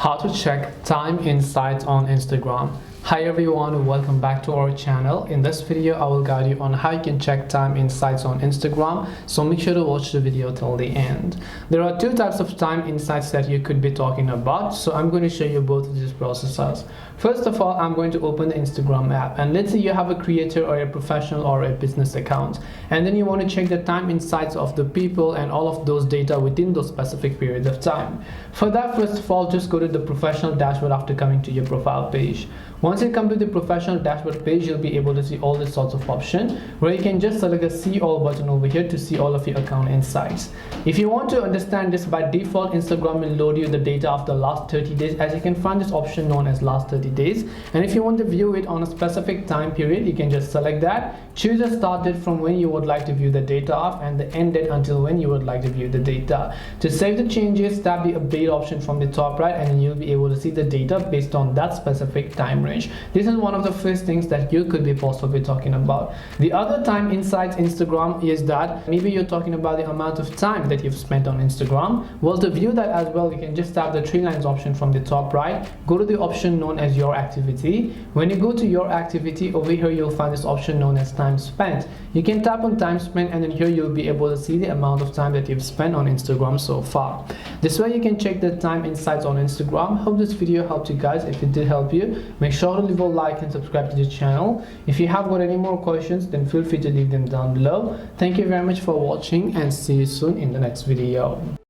how to check time insights on Instagram. Hi everyone, welcome back to our channel. In this video I will guide you on how you can check time insights on Instagram, so make sure to watch the video till the end. There are two types of time insights that you could be talking about, so I'm going to show you both of these processes. First of all, I'm going to open the Instagram app, and let's say you have a creator or a professional or a business account, and then you want to check the time insights of the people and all of those data within those specific periods of time. For that, first of all, just go to the professional dashboard after coming to your profile page. Once you come to the professional dashboard page, you'll be able to see all these sorts of options where you can just select the see all button over here to see all of your account insights. If you want to understand this, by default Instagram will load you the data of the last 30 days, as you can find this option known as last 30 days. And if you want to view it on a specific time period, you can just select that, choose a start date from when you would like to view the data of, and the end date until when you would like to view the data. To save the changes, tap the update option from the top right, and then you'll be able to see the data based on that specific time range. This is one of the first things that you could be possibly talking about. The other time insights Instagram is that maybe you're talking about the amount of time that you've spent on Instagram. Well, to view that as well, you can just tap the three lines option from the top right, go to the option known as your activity. When you go to your activity, over here you'll find this option known as time spent. You can tap on time spent, and then here you'll be able to see the amount of time that you've spent on Instagram so far. This way you can check the time insights on Instagram. Hope this video helped you guys. If it did help you, make sure to leave a like and subscribe to the channel. If you have got any more questions, then feel free to leave them down below. Thank you very much for watching, and see you soon in the next video.